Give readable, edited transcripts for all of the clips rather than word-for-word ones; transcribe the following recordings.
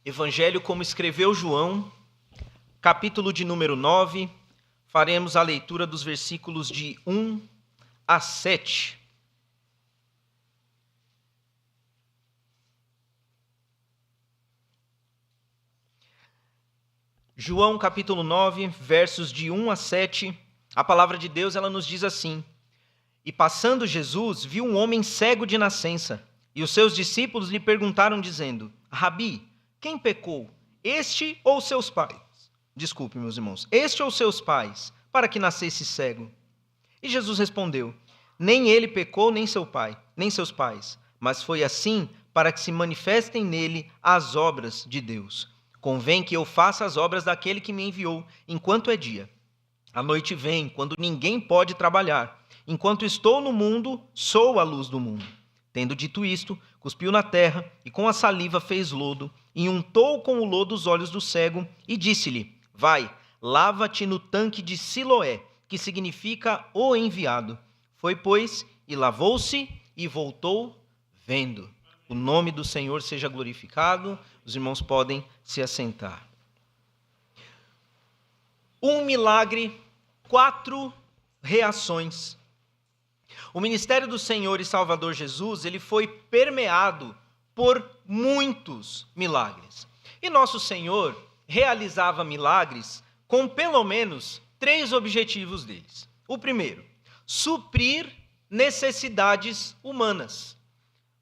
Evangelho como escreveu João, capítulo de número 9, faremos a leitura dos versículos de 1 a 7. João capítulo 9, versos de 1 a 7, a palavra de Deus ela nos diz assim: E passando Jesus, viu um homem cego de nascença, e os seus discípulos lhe perguntaram, dizendo: Rabi, quem pecou, este ou seus pais? Desculpe, meus irmãos, este ou seus pais, para que nascesse cego? E Jesus respondeu: Nem ele pecou, nem seu pai, nem seus pais, mas foi assim para que se manifestem nele as obras de Deus. Convém que eu faça as obras daquele que me enviou, enquanto é dia. A noite vem, quando ninguém pode trabalhar. Enquanto estou no mundo, sou a luz do mundo. Tendo dito isto, cuspiu na terra e com a saliva fez lodo, e untou com o lodo os olhos do cego, e disse-lhe: Vai, lava-te no tanque de Siloé, que significa o enviado. Foi, pois, e lavou-se e voltou vendo. O nome do Senhor seja glorificado. Os irmãos podem se assentar. Um milagre, 4 reações. O ministério do Senhor e Salvador Jesus, ele foi permeado por muitos milagres. E nosso Senhor realizava milagres com pelo menos 3 objetivos deles. O primeiro, suprir necessidades humanas.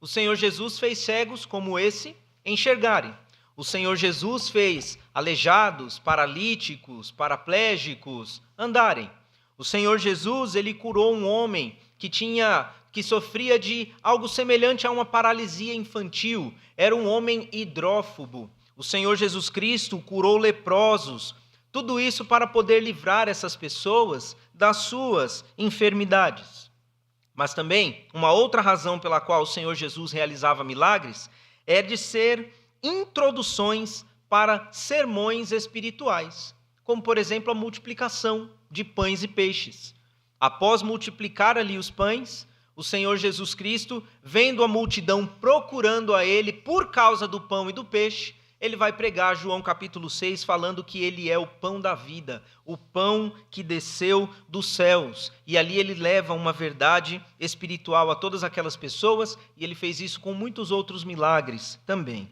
O Senhor Jesus fez cegos como esse enxergarem. O Senhor Jesus fez aleijados, paralíticos, paraplégicos andarem. O Senhor Jesus, ele curou um homem que sofria de algo semelhante a uma paralisia infantil. Era um homem hidrófobo. O Senhor Jesus Cristo curou leprosos. Tudo isso para poder livrar essas pessoas das suas enfermidades. Mas também, uma outra razão pela qual o Senhor Jesus realizava milagres é de ser introduções para sermões espirituais, como, por exemplo, a multiplicação de pães e peixes. Após multiplicar ali os pães, o Senhor Jesus Cristo, vendo a multidão procurando a ele por causa do pão e do peixe, ele vai pregar João capítulo 6, falando que ele é o pão da vida, o pão que desceu dos céus. E ali ele leva uma verdade espiritual a todas aquelas pessoas, e ele fez isso com muitos outros milagres também.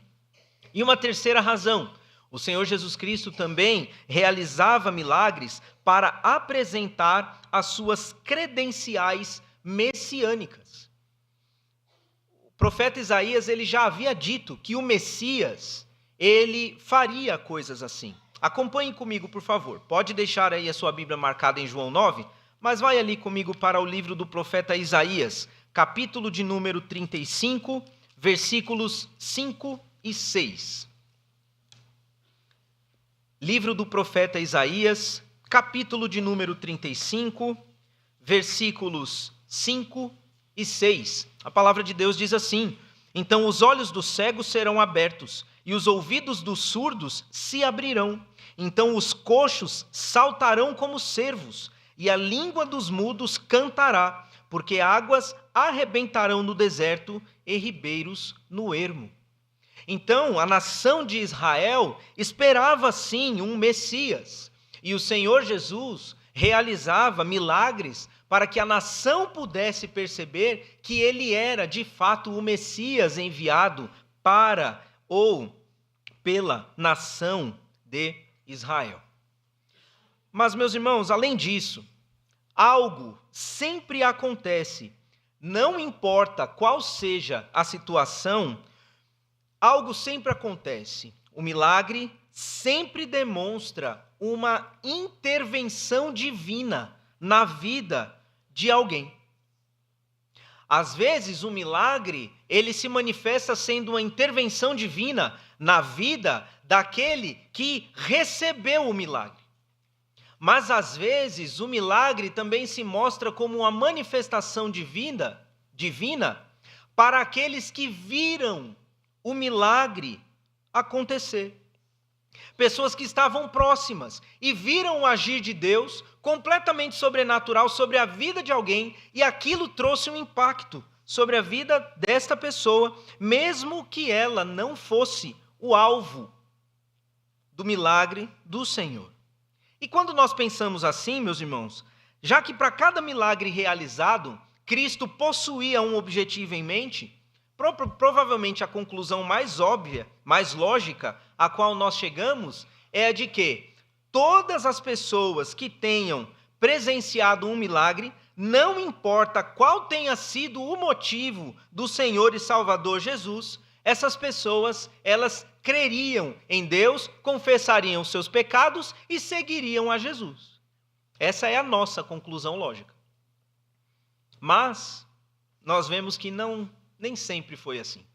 E uma terceira razão, o Senhor Jesus Cristo também realizava milagres para apresentar as suas credenciais messiânicas. O profeta Isaías ele já havia dito que o Messias ele faria coisas assim. Acompanhe comigo, por favor. Pode deixar aí a sua Bíblia marcada em João 9, mas vai ali comigo para o livro do profeta Isaías, capítulo de número 35, versículos 5 e 6. Livro do profeta Isaías, capítulo de número 35, versículos 5 e 6. A palavra de Deus diz assim: Então os olhos dos cegos serão abertos, e os ouvidos dos surdos se abrirão. Então os coxos saltarão como cervos, e a língua dos mudos cantará, porque águas arrebentarão no deserto e ribeiros no ermo. Então, a nação de Israel esperava sim um Messias, e o Senhor Jesus realizava milagres para que a nação pudesse perceber que ele era de fato o Messias enviado para ou pela nação de Israel. Mas, meus irmãos, além disso, algo sempre acontece, não importa qual seja a situação, algo sempre acontece. O milagre sempre demonstra uma intervenção divina na vida de alguém. Às vezes, o milagre, ele se manifesta sendo uma intervenção divina na vida daquele que recebeu o milagre. Mas, às vezes, o milagre também se mostra como uma manifestação divina para aqueles que viram o milagre acontecer. Pessoas que estavam próximas e viram o agir de Deus completamente sobrenatural sobre a vida de alguém, e aquilo trouxe um impacto sobre a vida desta pessoa, mesmo que ela não fosse o alvo do milagre do Senhor. E quando nós pensamos assim, meus irmãos, já que para cada milagre realizado, Cristo possuía um objetivo em mente, provavelmente a conclusão mais óbvia, mais lógica, a qual nós chegamos, é a de que todas as pessoas que tenham presenciado um milagre, não importa qual tenha sido o motivo do Senhor e Salvador Jesus, essas pessoas, elas creriam em Deus, confessariam seus pecados e seguiriam a Jesus. Essa é a nossa conclusão lógica. Mas nós vemos que nem sempre foi assim.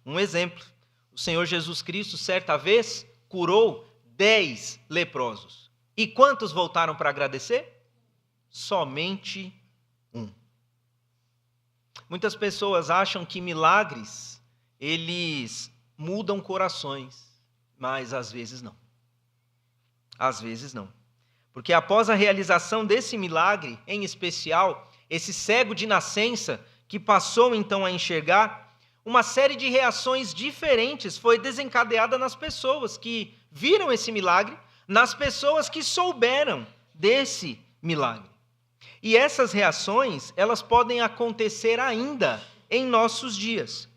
Um exemplo, o Senhor Jesus Cristo, certa vez, curou 10 leprosos. E quantos voltaram para agradecer? Somente um. Muitas pessoas acham que milagres, eles mudam corações, mas às vezes não. Às vezes não. Porque após a realização desse milagre, em especial, esse cego de nascença, que passou então a enxergar, uma série de reações diferentes foi desencadeada nas pessoas que viram esse milagre, nas pessoas que souberam desse milagre. E essas reações, elas podem acontecer ainda em nossos dias.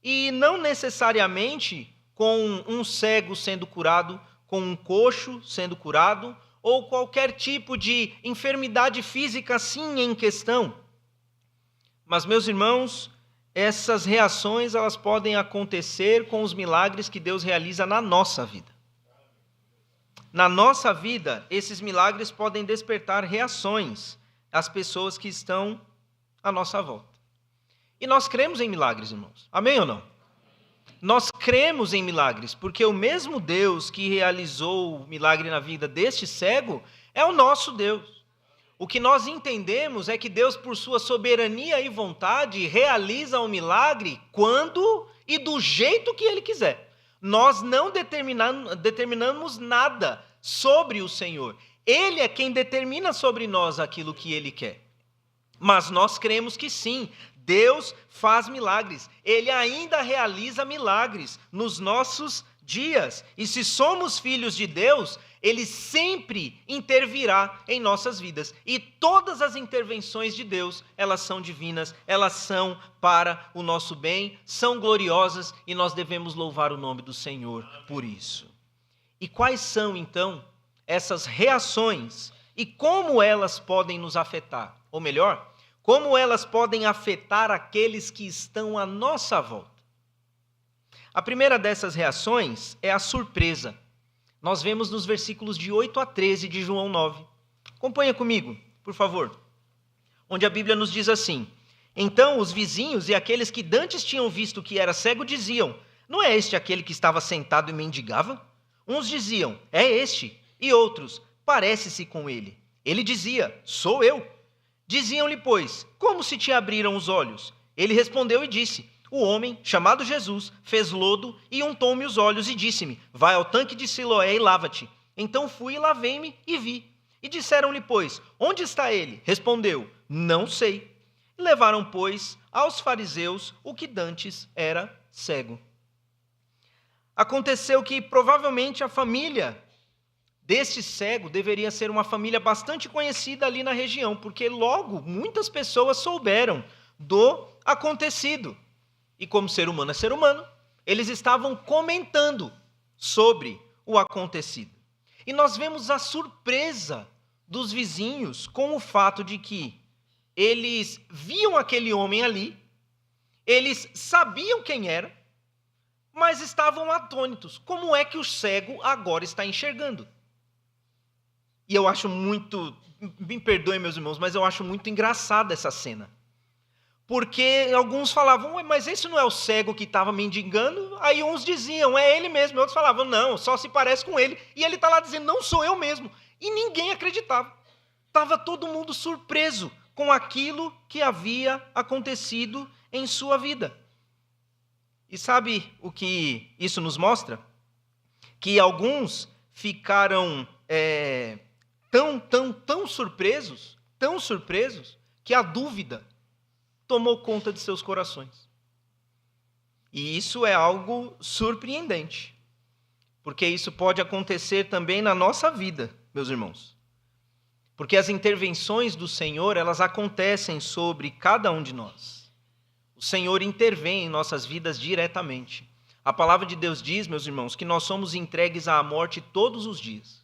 E não necessariamente com um cego sendo curado, com um coxo sendo curado, ou qualquer tipo de enfermidade física assim em questão. Mas, meus irmãos, essas reações, elas podem acontecer com os milagres que Deus realiza na nossa vida. Na nossa vida, esses milagres podem despertar reações às pessoas que estão à nossa volta. E nós cremos em milagres, irmãos. Amém ou não? Nós cremos em milagres, porque o mesmo Deus que realizou o milagre na vida deste cego é o nosso Deus. O que nós entendemos é que Deus, por sua soberania e vontade, realiza o milagre quando e do jeito que Ele quiser. Nós não determinamos nada sobre o Senhor. Ele é quem determina sobre nós aquilo que Ele quer. Mas nós cremos que sim, Deus faz milagres. Ele ainda realiza milagres nos nossos dias. E se somos filhos de Deus, Ele sempre intervirá em nossas vidas. E todas as intervenções de Deus, elas são divinas, elas são para o nosso bem, são gloriosas e nós devemos louvar o nome do Senhor por isso. E quais são, então, essas reações e como elas podem nos afetar? Ou melhor, como elas podem afetar aqueles que estão à nossa volta? A primeira dessas reações é a surpresa. Nós vemos nos versículos de 8 a 13 de João 9. Acompanha comigo, por favor. Onde a Bíblia nos diz assim: Então os vizinhos e aqueles que dantes tinham visto que era cego diziam: Não é este aquele que estava sentado e mendigava? Uns diziam: É este. E outros: Parece-se com ele. Ele dizia: Sou eu. Diziam-lhe, pois: Como se te abriram os olhos? Ele respondeu e disse: O homem, chamado Jesus, fez lodo e untou-me os olhos e disse-me: Vai ao tanque de Siloé e lava-te. Então fui e lavei-me e vi. E disseram-lhe, pois: Onde está ele? Respondeu: Não sei. E levaram, pois, aos fariseus o que dantes era cego. Aconteceu que provavelmente a família deste cego deveria ser uma família bastante conhecida ali na região, porque logo muitas pessoas souberam do acontecido. E como ser humano é ser humano, eles estavam comentando sobre o acontecido. E nós vemos a surpresa dos vizinhos com o fato de que eles viam aquele homem ali, eles sabiam quem era, mas estavam atônitos. Como é que o cego agora está enxergando? E eu acho muito, me perdoem meus irmãos, mas eu acho muito engraçada essa cena. Porque alguns falavam: mas esse não é o cego que estava mendigando? Aí uns diziam: é ele mesmo. E outros falavam: não, só se parece com ele. E ele está lá dizendo: não sou eu mesmo. E ninguém acreditava. Estava todo mundo surpreso com aquilo que havia acontecido em sua vida. E sabe o que isso nos mostra? Que alguns ficaram tão surpresos, que a dúvida tomou conta de seus corações. E isso é algo surpreendente. porque isso pode acontecer também na nossa vida, meus irmãos. Porque as intervenções do Senhor, elas acontecem sobre cada um de nós. O Senhor intervém em nossas vidas diretamente. A palavra de Deus diz, meus irmãos, que nós somos entregues à morte todos os dias.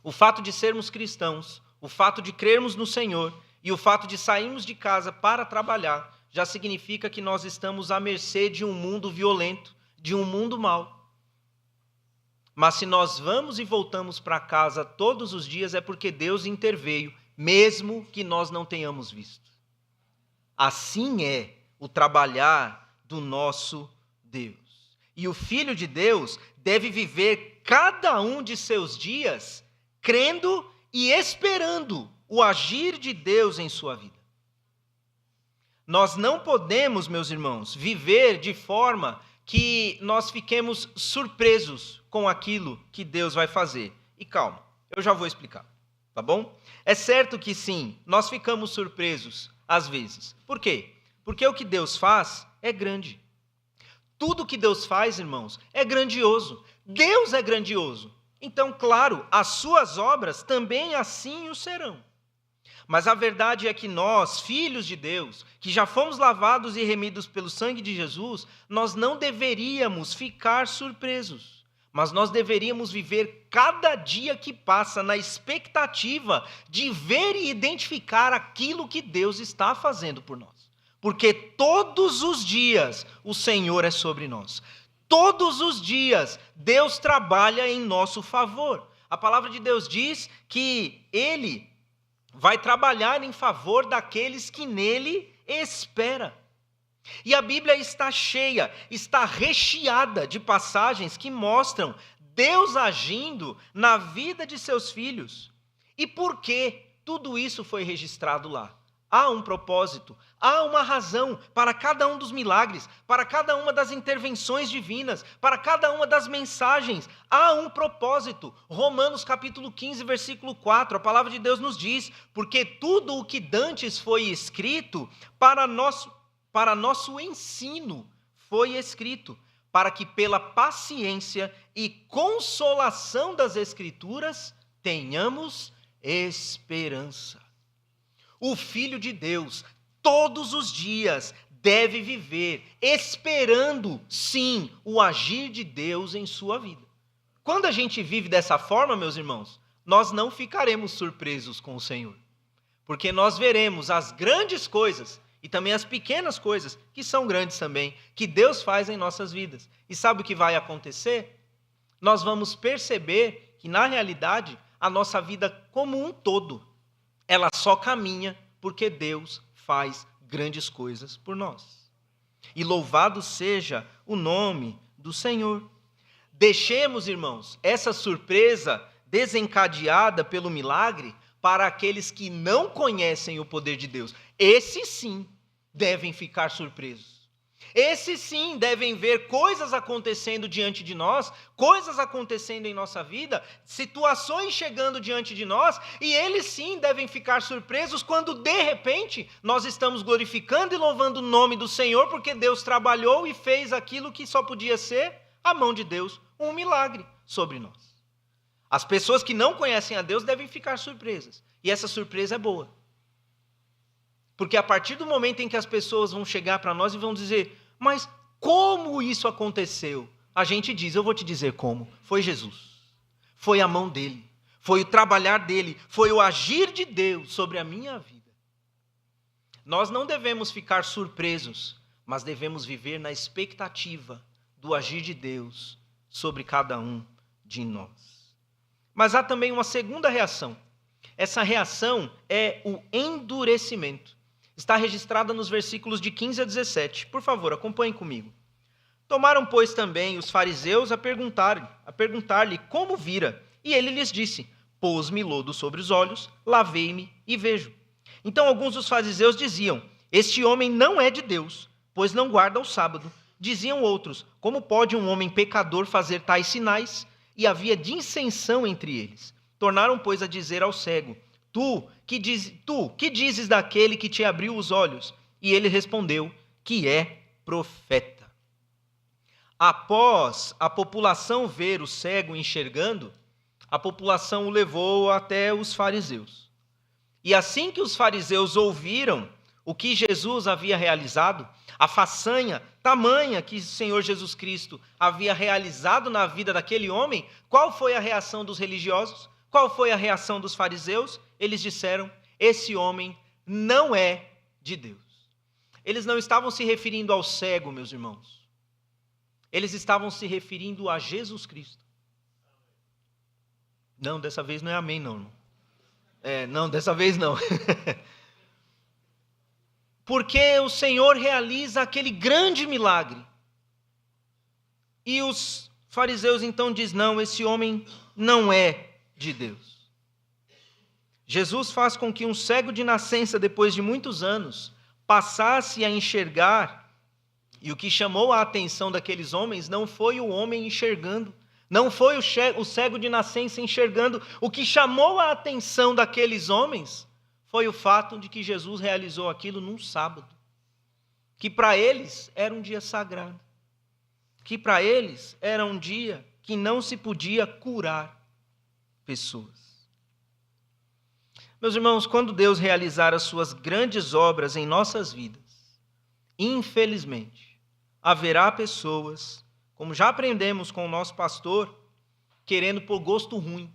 O fato de sermos cristãos, o fato de crermos no Senhor e o fato de sairmos de casa para trabalhar já significa que nós estamos à mercê de um mundo violento, de um mundo mau. Mas se nós vamos e voltamos para casa todos os dias é porque Deus interveio, mesmo que nós não tenhamos visto. Assim é o trabalhar do nosso Deus. E o Filho de Deus deve viver cada um de seus dias crendo e esperando o agir de Deus em sua vida. Nós não podemos, meus irmãos, viver de forma que nós fiquemos surpresos com aquilo que Deus vai fazer. E calma, eu já vou explicar, tá bom? É certo que sim, nós ficamos surpresos às vezes. Por quê? Porque o que Deus faz é grande. Tudo que Deus faz, irmãos, é grandioso. Deus é grandioso. Então, claro, as suas obras também assim o serão. Mas a verdade é que nós, filhos de Deus, que já fomos lavados e remidos pelo sangue de Jesus, nós não deveríamos ficar surpresos. Mas nós deveríamos viver cada dia que passa na expectativa de ver e identificar aquilo que Deus está fazendo por nós. Porque todos os dias o Senhor é sobre nós. Todos os dias Deus trabalha em nosso favor. A palavra de Deus diz que Ele vai trabalhar em favor daqueles que nele esperam. E a Bíblia está cheia, está recheada de passagens que mostram Deus agindo na vida de seus filhos. E por que tudo isso foi registrado lá? Há um propósito, há uma razão para cada um dos milagres, para cada uma das intervenções divinas, para cada uma das mensagens. Há um propósito. Romanos capítulo 15, versículo 4, a palavra de Deus nos diz: porque tudo o que dantes foi escrito para nosso ensino foi escrito, para que pela paciência e consolação das Escrituras tenhamos esperança. O Filho de Deus, todos os dias, deve viver esperando, sim, o agir de Deus em sua vida. Quando a gente vive dessa forma, meus irmãos, nós não ficaremos surpresos com o Senhor. Porque nós veremos as grandes coisas e também as pequenas coisas, que são grandes também, que Deus faz em nossas vidas. E sabe o que vai acontecer? Nós vamos perceber que, na realidade, a nossa vida como um todo, ela só caminha porque Deus faz grandes coisas por nós. E louvado seja o nome do Senhor. Deixemos, irmãos, essa surpresa desencadeada pelo milagre para aqueles que não conhecem o poder de Deus. Esses sim devem ficar surpresos. Esses sim devem ver coisas acontecendo diante de nós, coisas acontecendo em nossa vida, situações chegando diante de nós, e eles sim devem ficar surpresos quando de repente nós estamos glorificando e louvando o nome do Senhor, porque Deus trabalhou e fez aquilo que só podia ser a mão de Deus, um milagre sobre nós. As pessoas que não conhecem a Deus devem ficar surpresas, e essa surpresa é boa. Porque a partir do momento em que as pessoas vão chegar para nós e vão dizer: mas como isso aconteceu? A gente diz: eu vou te dizer como. Foi Jesus. Foi a mão dele. Foi o trabalhar dele. Foi o agir de Deus sobre a minha vida. Nós não devemos ficar surpresos, mas devemos viver na expectativa do agir de Deus sobre cada um de nós. Mas há também uma segunda reação. Essa reação é o endurecimento. Está registrada nos versículos de 15 a 17. Por favor, acompanhem comigo. Tomaram, pois, também os fariseus a perguntar-lhe como vira. E ele lhes disse: pôs-me lodo sobre os olhos, lavei-me e vejo. Então alguns dos fariseus diziam: este homem não é de Deus, pois não guarda o sábado. Diziam outros: como pode um homem pecador fazer tais sinais? E havia dissensão entre eles. Tornaram, pois, a dizer ao cego: Tu, que dizes daquele que te abriu os olhos? E ele respondeu: que é profeta. após a população ver o cego enxergando, a população o levou até os fariseus. E assim que os fariseus ouviram o que Jesus havia realizado, a façanha tamanha que o Senhor Jesus Cristo havia realizado na vida daquele homem, qual foi a reação dos religiosos? Qual foi a reação dos fariseus? Eles disseram: esse homem não é de Deus. Eles não estavam se referindo ao cego, meus irmãos. Eles estavam se referindo a Jesus Cristo. Não, dessa vez não é amém, não, irmão. Não, dessa vez não. Porque o Senhor realiza aquele grande milagre. E os fariseus então dizem: não, esse homem não é de Deus. Jesus faz com que um cego de nascença, depois de muitos anos, passasse a enxergar. E o que chamou a atenção daqueles homens não foi o homem enxergando, não foi o cego de nascença enxergando. O que chamou a atenção daqueles homens foi o fato de que Jesus realizou aquilo num sábado, que para eles era um dia sagrado, que para eles era um dia que não se podia curar pessoas. Meus irmãos, quando Deus realizar as suas grandes obras em nossas vidas, infelizmente, haverá pessoas, como já aprendemos com o nosso pastor, querendo pôr gosto ruim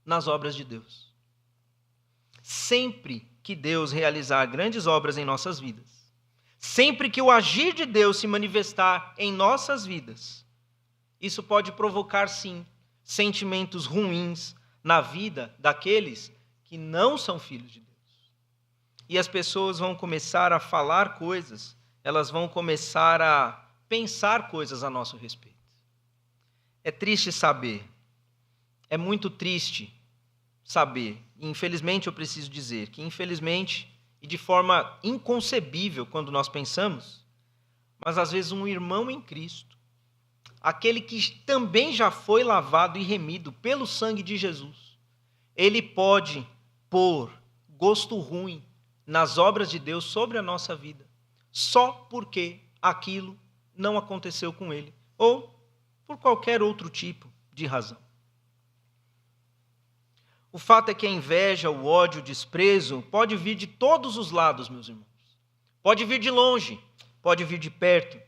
nas obras de Deus. Sempre que Deus realizar grandes obras em nossas vidas, sempre que o agir de Deus se manifestar em nossas vidas, isso pode provocar, sim, sentimentos ruins na vida daqueles que não são filhos de Deus. E as pessoas vão começar a falar coisas, elas vão começar a pensar coisas a nosso respeito. É triste saber, é muito triste saber, e infelizmente eu preciso dizer que infelizmente e de forma inconcebível quando nós pensamos, mas às vezes um irmão em Cristo, aquele que também já foi lavado e remido pelo sangue de Jesus, ele pode pôr gosto ruim nas obras de Deus sobre a nossa vida, só porque aquilo não aconteceu com ele, ou por qualquer outro tipo de razão. O fato é que a inveja, o ódio, o desprezo pode vir de todos os lados, meus irmãos. Pode vir de longe, pode vir de perto,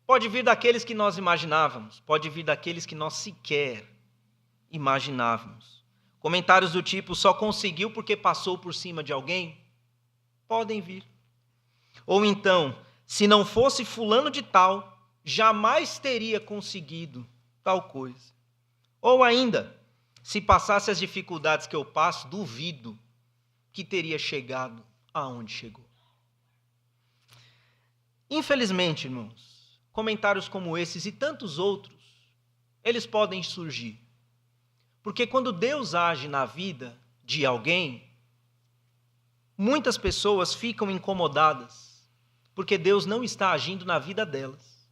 pode vir daqueles que nós imaginávamos, pode vir daqueles que nós sequer imaginávamos. Comentários do tipo: só conseguiu porque passou por cima de alguém? Podem vir. Ou então: se não fosse fulano de tal, jamais teria conseguido tal coisa. Ou ainda: se passasse as dificuldades que eu passo, duvido que teria chegado aonde chegou. Infelizmente, irmãos, comentários como esses e tantos outros, eles podem surgir. Porque quando Deus age na vida de alguém, muitas pessoas ficam incomodadas, porque Deus não está agindo na vida delas.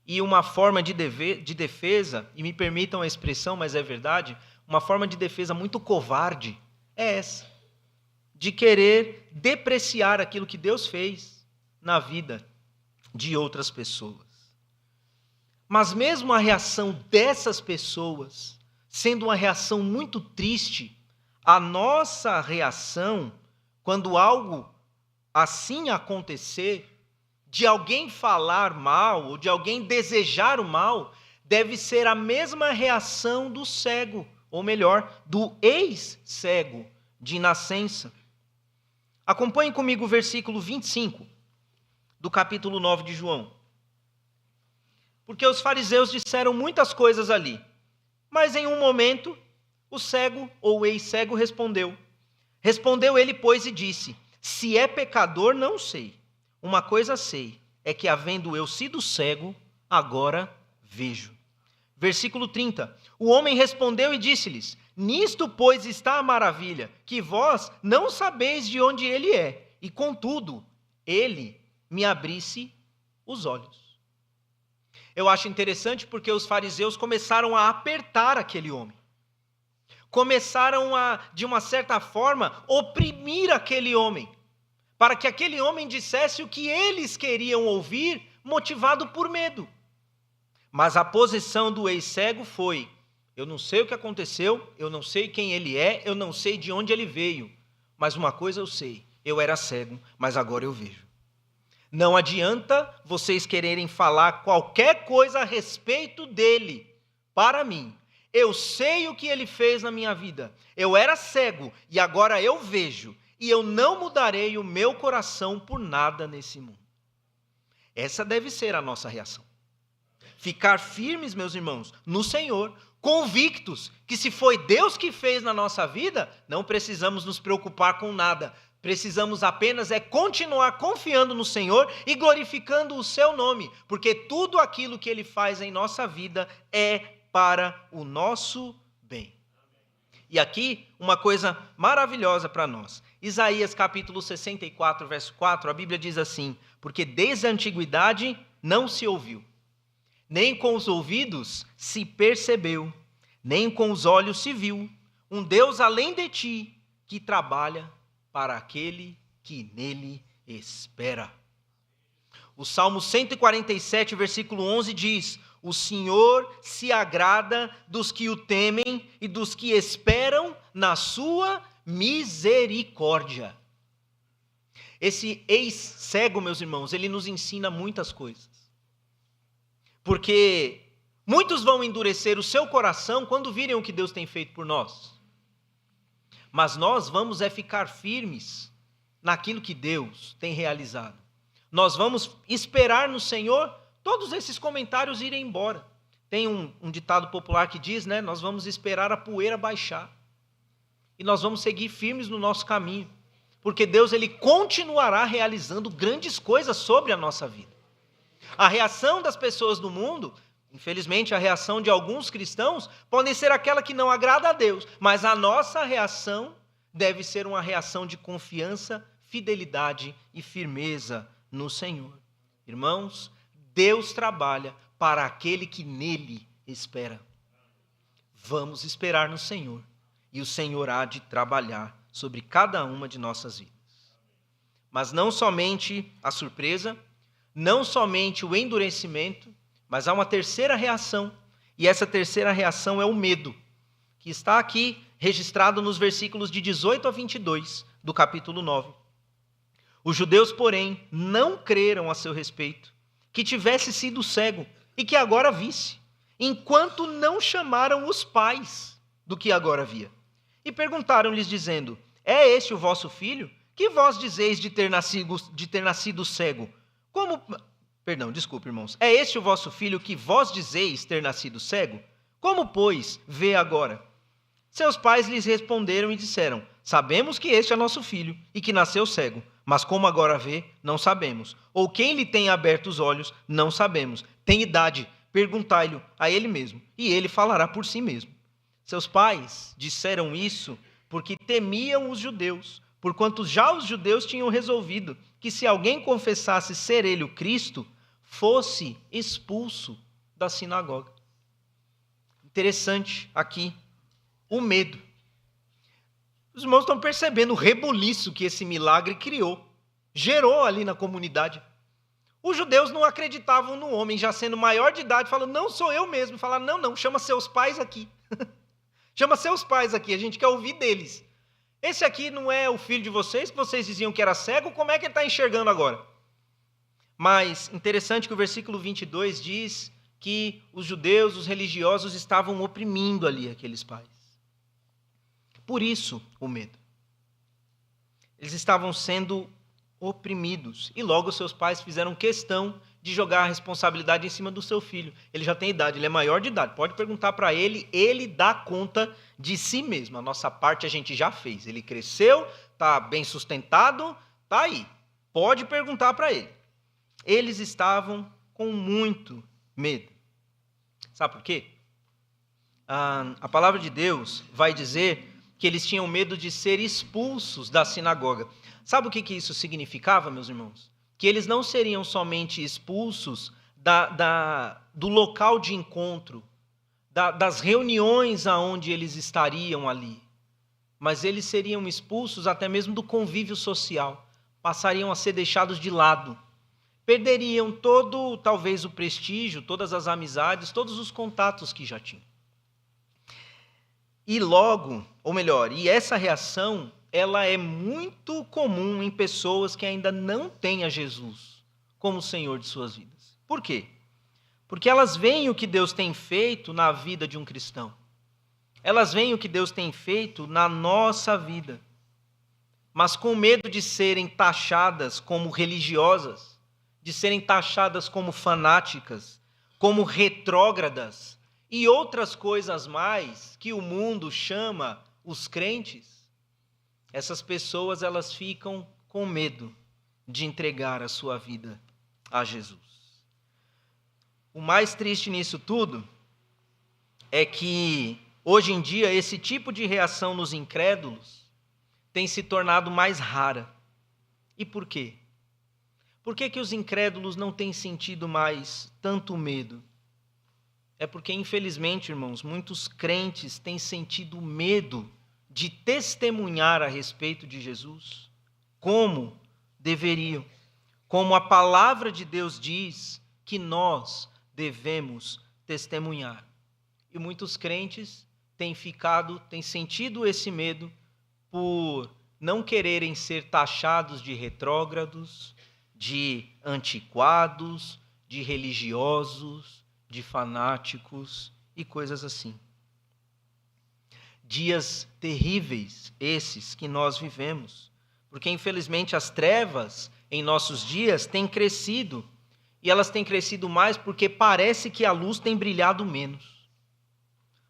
E uma forma de defesa, e me permitam a expressão, mas é verdade, uma forma de defesa muito covarde é essa, de querer depreciar aquilo que Deus fez na vida de outras pessoas. Mas mesmo a reação dessas pessoas sendo uma reação muito triste, a nossa reação, quando algo assim acontecer, de alguém falar mal, ou de alguém desejar o mal, deve ser a mesma reação do cego, ou melhor, do ex-cego de nascença. Acompanhe comigo o versículo 25, do capítulo 9 de João. Porque os fariseus disseram muitas coisas ali, mas em um momento, o cego ou o ex-cego respondeu. Respondeu ele, pois, e disse: se é pecador, não sei. Uma coisa sei, é que havendo eu sido cego, agora vejo. Versículo 30. O homem respondeu e disse-lhes: nisto, pois, está a maravilha, que vós não sabeis de onde ele é, e contudo, ele me abrisse os olhos. Eu acho interessante porque os fariseus começaram a apertar aquele homem. Começaram a, de uma certa forma, oprimir aquele homem, para que aquele homem dissesse o que eles queriam ouvir, motivado por medo. Mas a posição do ex-cego foi: eu não sei o que aconteceu, eu não sei quem ele é, eu não sei de onde ele veio, mas uma coisa eu sei, eu era cego, mas agora eu vejo. Não adianta vocês quererem falar qualquer coisa a respeito dele para mim. Eu sei o que ele fez na minha vida. Eu era cego e agora eu vejo. E eu não mudarei o meu coração por nada nesse mundo. Essa deve ser a nossa reação. Ficar firmes, meus irmãos, no Senhor, convictos que se foi Deus que fez na nossa vida, não precisamos nos preocupar com nada. Precisamos apenas continuar confiando no Senhor e glorificando o seu nome, porque tudo aquilo que ele faz em nossa vida é para o nosso bem. E aqui, uma coisa maravilhosa para nós. Isaías capítulo 64, verso 4, a Bíblia diz assim: porque desde a antiguidade não se ouviu, nem com os ouvidos se percebeu, nem com os olhos se viu, um Deus além de ti, que trabalha para aquele que nele espera. O Salmo 147, versículo 11 diz: o Senhor se agrada dos que o temem e dos que esperam na sua misericórdia. Esse ex-cego, meus irmãos, ele nos ensina muitas coisas. Porque muitos vão endurecer o seu coração quando virem o que Deus tem feito por nós. Mas nós vamos ficar firmes naquilo que Deus tem realizado. Nós vamos esperar no Senhor todos esses comentários irem embora. Tem um ditado popular que diz, né? Nós vamos esperar a poeira baixar. E nós vamos seguir firmes no nosso caminho. Porque Deus, ele continuará realizando grandes coisas sobre a nossa vida. A reação das pessoas do mundo, infelizmente a reação de alguns cristãos, pode ser aquela que não agrada a Deus. Mas a nossa reação deve ser uma reação de confiança, fidelidade e firmeza no Senhor. Irmãos, Deus trabalha para aquele que nele espera. Vamos esperar no Senhor, e o Senhor há de trabalhar sobre cada uma de nossas vidas. Mas não somente a surpresa, não somente o endurecimento, mas há uma terceira reação, e essa terceira reação é o medo, que está aqui registrado nos versículos de 18 a 22 do capítulo 9. Os judeus, porém, não creram a seu respeito, que tivesse sido cego e que agora visse, enquanto não chamaram os pais do que agora via. E perguntaram-lhes, dizendo: é este o vosso filho? Que vós dizeis de ter nascido cego? Irmãos. É este o vosso filho que vós dizeis ter nascido cego? Como, pois, vê agora? Seus pais lhes responderam e disseram: sabemos que este é nosso filho e que nasceu cego, mas como agora vê, não sabemos. Ou quem lhe tem aberto os olhos, não sabemos. Tem idade, perguntai-lhe a ele mesmo, e ele falará por si mesmo. Seus pais disseram isso porque temiam os judeus, porquanto já os judeus tinham resolvido que se alguém confessasse ser ele o Cristo, fosse expulso da sinagoga. Interessante aqui, o medo. Os irmãos estão percebendo o rebuliço que esse milagre criou, gerou ali na comunidade. Os judeus não acreditavam no homem, já sendo maior de idade, falando: não, sou eu mesmo. Falaram: não, chama seus pais aqui. Chama seus pais aqui, a gente quer ouvir deles. Esse aqui não é o filho de vocês, que vocês diziam que era cego, como é que ele está enxergando agora? Mas interessante que o versículo 22 diz que os judeus, os religiosos, estavam oprimindo ali aqueles pais. Por isso, o medo. Eles estavam sendo oprimidos. E logo seus pais fizeram questão de jogar a responsabilidade em cima do seu filho. Ele já tem idade, ele é maior de idade. Pode perguntar para ele, ele dá conta de si mesmo. A nossa parte a gente já fez. Ele cresceu, está bem sustentado, está aí. Pode perguntar para ele. Eles estavam com muito medo. Sabe por quê? A palavra de Deus vai dizer que eles tinham medo de ser expulsos da sinagoga. Sabe o que isso significava, meus irmãos? Que eles não seriam somente expulsos do local de encontro, das reuniões aonde eles estariam ali, mas eles seriam expulsos até mesmo do convívio social, passariam a ser deixados de lado. perderiam todo, talvez, o prestígio, todas as amizades, todos os contatos que já tinham. E logo, ou melhor, e essa reação, ela é muito comum em pessoas que ainda não têm a Jesus como Senhor de suas vidas. Por quê? Porque elas veem o que Deus tem feito na vida de um cristão. Elas veem o que Deus tem feito na nossa vida. Mas com medo de serem taxadas como religiosas, de serem taxadas como fanáticas, como retrógradas e outras coisas mais que o mundo chama os crentes, essas pessoas elas ficam com medo de entregar a sua vida a Jesus. O mais triste nisso tudo é que hoje em dia esse tipo de reação nos incrédulos tem se tornado mais rara. E por quê? Por que os incrédulos não têm sentido mais tanto medo? É porque, infelizmente, irmãos, muitos crentes têm sentido medo de testemunhar a respeito de Jesus como deveriam, como a palavra de Deus diz que nós devemos testemunhar. E muitos crentes têm sentido esse medo por não quererem ser taxados de retrógrados, de antiquados, de religiosos, de fanáticos e coisas assim. Dias terríveis esses que nós vivemos, porque infelizmente as trevas em nossos dias têm crescido, e elas têm crescido mais porque parece que a luz tem brilhado menos.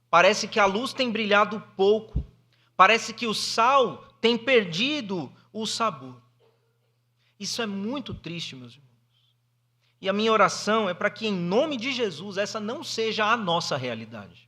Parece que a luz tem brilhado pouco. Parece que o sal tem perdido o sabor. Isso é muito triste, meus irmãos. E a minha oração é para que, em nome de Jesus, essa não seja a nossa realidade.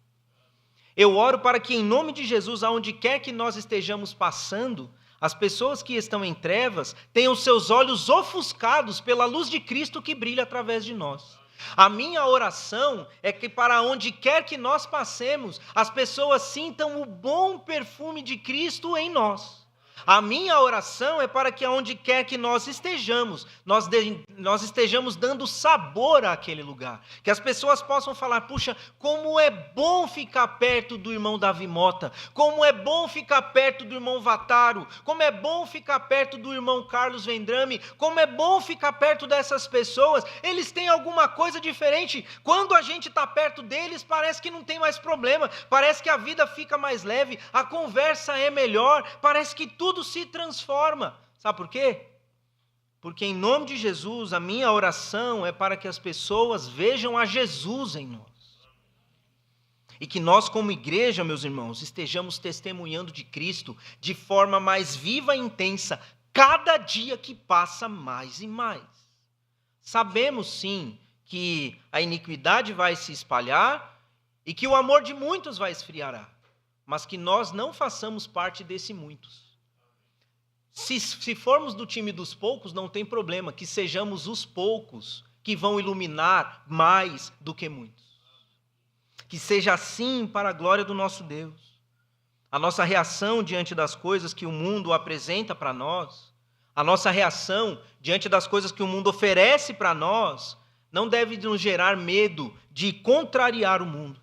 Eu oro para que, em nome de Jesus, aonde quer que nós estejamos passando, as pessoas que estão em trevas tenham seus olhos ofuscados pela luz de Cristo que brilha através de nós. A minha oração é que, para onde quer que nós passemos, as pessoas sintam o bom perfume de Cristo em nós. A minha oração é para que, aonde quer que nós estejamos, nós estejamos dando sabor àquele lugar. Que as pessoas possam falar: puxa, como é bom ficar perto do irmão Davi Mota, como é bom ficar perto do irmão Vataro, como é bom ficar perto do irmão Carlos Vendrame, como é bom ficar perto dessas pessoas. Eles têm alguma coisa diferente. Quando a gente está perto deles, parece que não tem mais problema, parece que a vida fica mais leve, a conversa é melhor, parece que tudo se transforma. Sabe por quê? Porque, em nome de Jesus, a minha oração é para que as pessoas vejam a Jesus em nós. E que nós, como igreja, meus irmãos, estejamos testemunhando de Cristo de forma mais viva e intensa, cada dia que passa mais e mais. Sabemos, sim, que a iniquidade vai se espalhar e que o amor de muitos vai esfriar, mas que nós não façamos parte desse muitos. Se formos do time dos poucos, não tem problema, que sejamos os poucos que vão iluminar mais do que muitos. Que seja assim para a glória do nosso Deus. A nossa reação diante das coisas que o mundo apresenta para nós, a nossa reação diante das coisas que o mundo oferece para nós, não deve nos gerar medo de contrariar o mundo,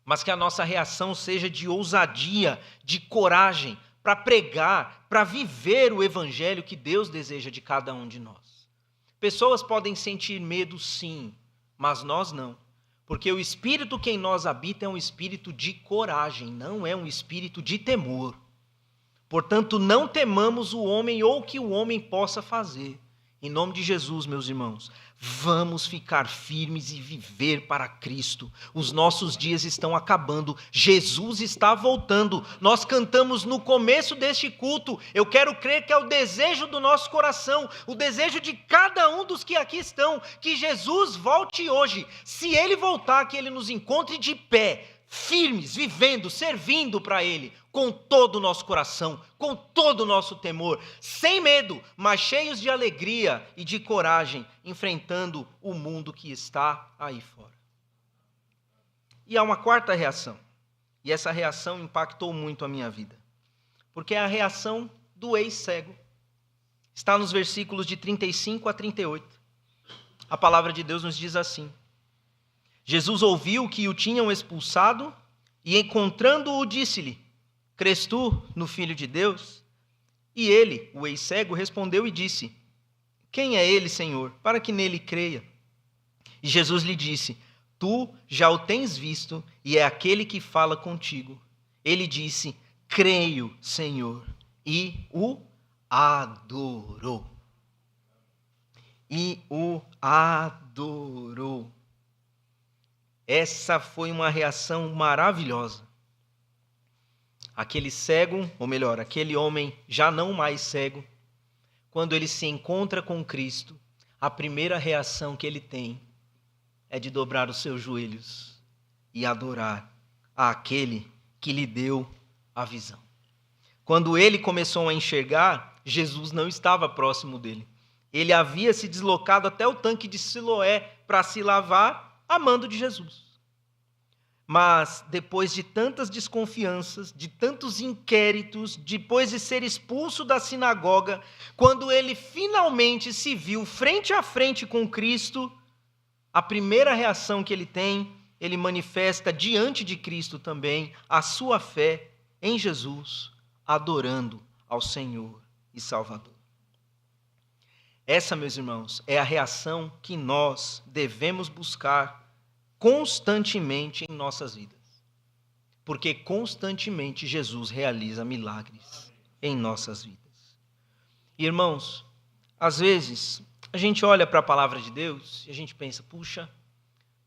mas que a nossa reação seja de ousadia, de coragem, para pregar, para viver o evangelho que Deus deseja de cada um de nós. Pessoas podem sentir medo, sim, mas nós não. Porque o espírito que em nós habita é um espírito de coragem, não é um espírito de temor. Portanto, não temamos o homem ou o que o homem possa fazer. Em nome de Jesus, meus irmãos, vamos ficar firmes e viver para Cristo. Os nossos dias estão acabando, Jesus está voltando. Nós cantamos no começo deste culto, eu quero crer que é o desejo do nosso coração, o desejo de cada um dos que aqui estão, que Jesus volte hoje. Se Ele voltar, que Ele nos encontre de pé, firmes, vivendo, servindo para Ele, com todo o nosso coração, com todo o nosso temor, sem medo, mas cheios de alegria e de coragem, enfrentando o mundo que está aí fora. E há uma quarta reação, e essa reação impactou muito a minha vida, porque é a reação do ex-cego. Está nos versículos de 35 a 38. a palavra de Deus nos diz assim: Jesus ouviu que o tinham expulsado e, encontrando-o, disse-lhe: crês tu no Filho de Deus? E ele, o ex-cego, respondeu e disse: quem é ele, Senhor, para que nele creia? E Jesus lhe disse: tu já o tens visto, e é aquele que fala contigo. Ele disse: creio, Senhor, e o adorou. E o adorou. Essa foi uma reação maravilhosa. Aquele cego, ou melhor, aquele homem já não mais cego, quando ele se encontra com Cristo, a primeira reação que ele tem é de dobrar os seus joelhos e adorar àquele que lhe deu a visão. Quando ele começou a enxergar, Jesus não estava próximo dele. Ele havia se deslocado até o tanque de Siloé para se lavar a mando de Jesus. Mas depois de tantas desconfianças, de tantos inquéritos, depois de ser expulso da sinagoga, quando ele finalmente se viu frente a frente com Cristo, a primeira reação que ele tem, ele manifesta diante de Cristo também a sua fé em Jesus, adorando ao Senhor e Salvador. Essa, meus irmãos, é a reação que nós devemos buscar constantemente em nossas vidas. Porque constantemente Jesus realiza milagres em nossas vidas. E, irmãos, às vezes a gente olha para a palavra de Deus e a gente pensa: puxa,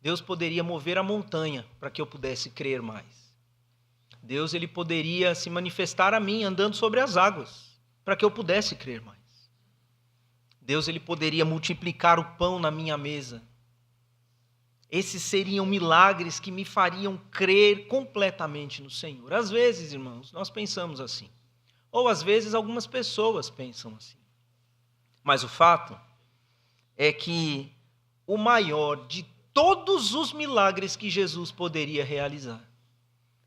Deus poderia mover a montanha para que eu pudesse crer mais. Deus, ele poderia se manifestar a mim andando sobre as águas para que eu pudesse crer mais. Deus, ele poderia multiplicar o pão na minha mesa. Esses seriam milagres que me fariam crer completamente no Senhor. Às vezes, irmãos, nós pensamos assim. Ou às vezes algumas pessoas pensam assim. Mas o fato é que o maior de todos os milagres que Jesus poderia realizar,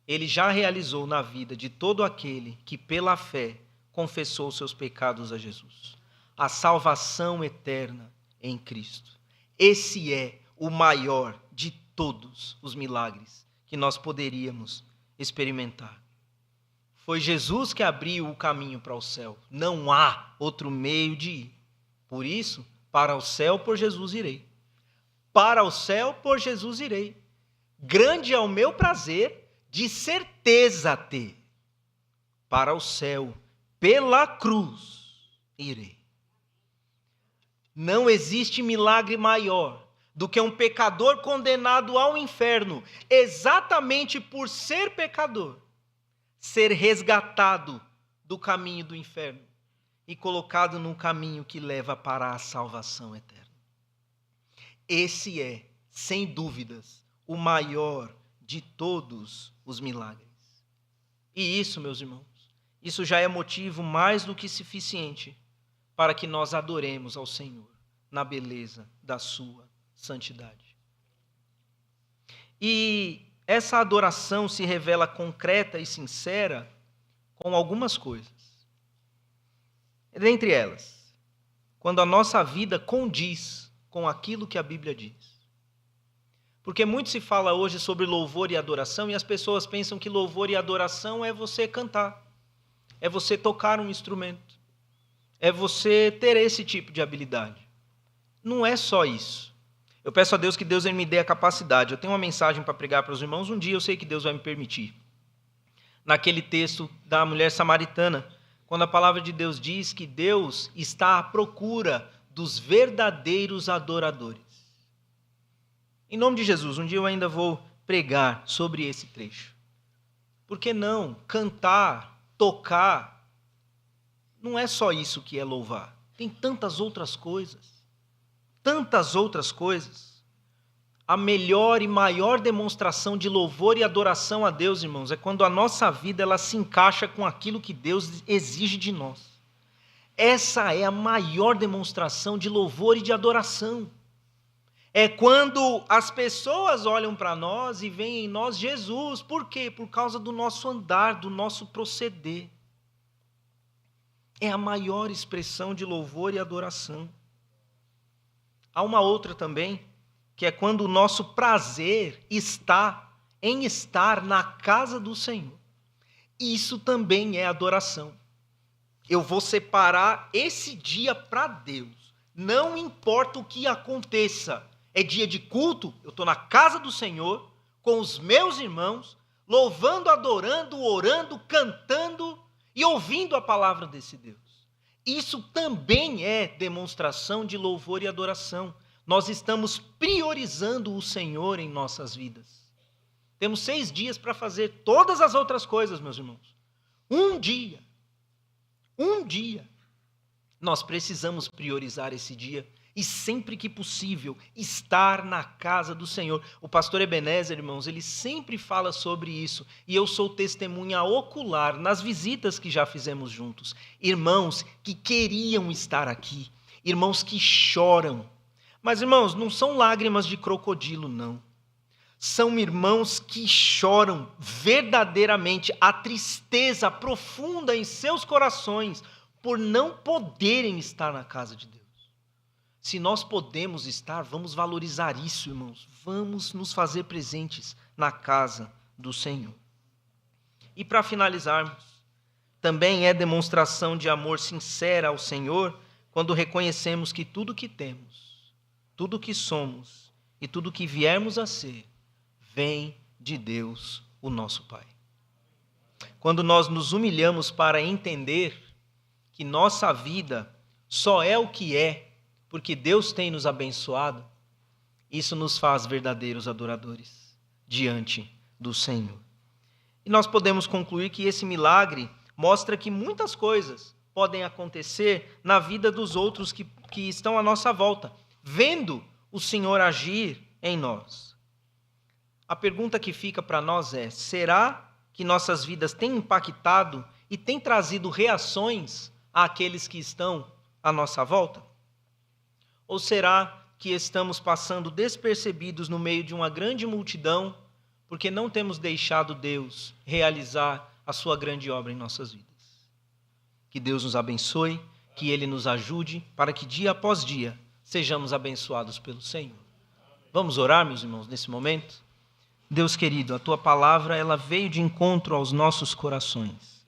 ele já realizou na vida de todo aquele que pela fé confessou seus pecados a Jesus. A salvação eterna em Cristo. Esse é o maior de todos os milagres que nós poderíamos experimentar. Foi Jesus que abriu o caminho para o céu. Não há outro meio de ir. Por isso, para o céu por Jesus irei. Para o céu por Jesus irei. Grande é o meu prazer, de certeza ter. Para o céu, pela cruz, irei. Não existe milagre maior do que um pecador condenado ao inferno, exatamente por ser pecador, ser resgatado do caminho do inferno e colocado num caminho que leva para a salvação eterna. Esse é, sem dúvidas, o maior de todos os milagres. E isso, meus irmãos, isso já é motivo mais do que suficiente para que nós adoremos ao Senhor na beleza da sua santidade. E essa adoração se revela concreta e sincera com algumas coisas. Dentre elas, quando a nossa vida condiz com aquilo que a Bíblia diz. Porque muito se fala hoje sobre louvor e adoração e as pessoas pensam que louvor e adoração é você cantar, é você tocar um instrumento, é você ter esse tipo de habilidade. Não é só isso. Eu peço a Deus que Deus me dê a capacidade. Eu tenho uma mensagem para pregar para os irmãos. Um dia eu sei que Deus vai me permitir. Naquele texto da mulher samaritana, quando a palavra de Deus diz que Deus está à procura dos verdadeiros adoradores. Em nome de Jesus, um dia eu ainda vou pregar sobre esse trecho. Por que não cantar, tocar? Não é só isso que é louvar. Tem tantas outras coisas. Tantas outras coisas. A melhor e maior demonstração de louvor e adoração a Deus, irmãos, é quando a nossa vida ela se encaixa com aquilo que Deus exige de nós. Essa é a maior demonstração de louvor e de adoração. É quando as pessoas olham para nós e veem em nós Jesus. Por quê? Por causa do nosso andar, do nosso proceder. É a maior expressão de louvor e adoração. Há uma outra também, que é quando o nosso prazer está em estar na casa do Senhor. Isso também é adoração. Eu vou separar esse dia para Deus. Não importa o que aconteça. É dia de culto, eu estou na casa do Senhor, com os meus irmãos, louvando, adorando, orando, cantando e ouvindo a palavra desse Deus. Isso também é demonstração de louvor e adoração. Nós estamos priorizando o Senhor em nossas vidas. Temos 6 dias para fazer todas as outras coisas, meus irmãos. Um dia, nós precisamos priorizar esse dia e sempre que possível estar na casa do Senhor. O pastor Ebenezer, irmãos, ele sempre fala sobre isso e eu sou testemunha ocular nas visitas que já fizemos juntos. Irmãos que queriam estar aqui, irmãos que choram. Mas, irmãos, não são lágrimas de crocodilo, não. São irmãos que choram verdadeiramente a tristeza profunda em seus corações por não poderem estar na casa de Deus. Se nós podemos estar, vamos valorizar isso, irmãos. Vamos nos fazer presentes na casa do Senhor. E para finalizarmos, também é demonstração de amor sincera ao Senhor quando reconhecemos que tudo que temos, tudo que somos e tudo que viermos a ser, vem de Deus, o nosso Pai. Quando nós nos humilhamos para entender que nossa vida só é o que é porque Deus tem nos abençoado, isso nos faz verdadeiros adoradores diante do Senhor. E nós podemos concluir que esse milagre mostra que muitas coisas podem acontecer na vida dos outros que estão à nossa volta, vendo o Senhor agir em nós. A pergunta que fica para nós é: será que nossas vidas têm impactado e têm trazido reações àqueles que estão à nossa volta? Ou será que estamos passando despercebidos no meio de uma grande multidão porque não temos deixado Deus realizar a sua grande obra em nossas vidas? Que Deus nos abençoe, que Ele nos ajude para que dia após dia sejamos abençoados pelo Senhor. Vamos orar, meus irmãos, nesse momento? Deus querido, a Tua palavra ela veio de encontro aos nossos corações.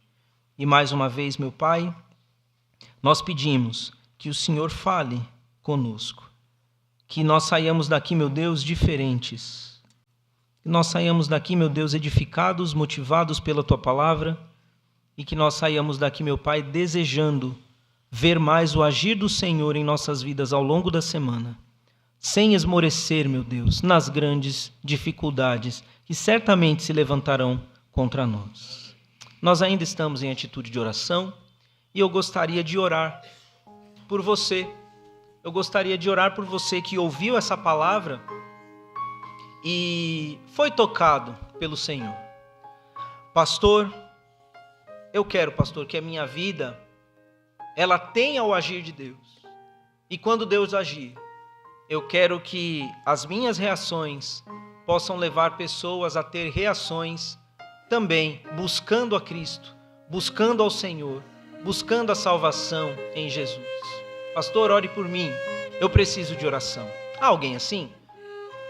E mais uma vez, meu Pai, nós pedimos que o Senhor fale conosco, que nós saiamos daqui, meu Deus, diferentes, que nós saiamos daqui, meu Deus, edificados, motivados pela Tua palavra, e que nós saiamos daqui, meu Pai, desejando ver mais o agir do Senhor em nossas vidas ao longo da semana, sem esmorecer, meu Deus, nas grandes dificuldades que certamente se levantarão contra nós. Nós ainda estamos em atitude de oração, e eu gostaria de orar por você. Eu gostaria de orar por você que ouviu essa palavra e foi tocado pelo Senhor. Pastor, eu quero, pastor, que a minha vida ela tenha o agir de Deus. E quando Deus agir, eu quero que as minhas reações possam levar pessoas a ter reações também buscando a Cristo, buscando ao Senhor, buscando a salvação em Jesus. Pastor, ore por mim, eu preciso de oração. Há alguém assim?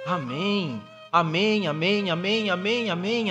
Amém, amém, amém, amém, amém, amém.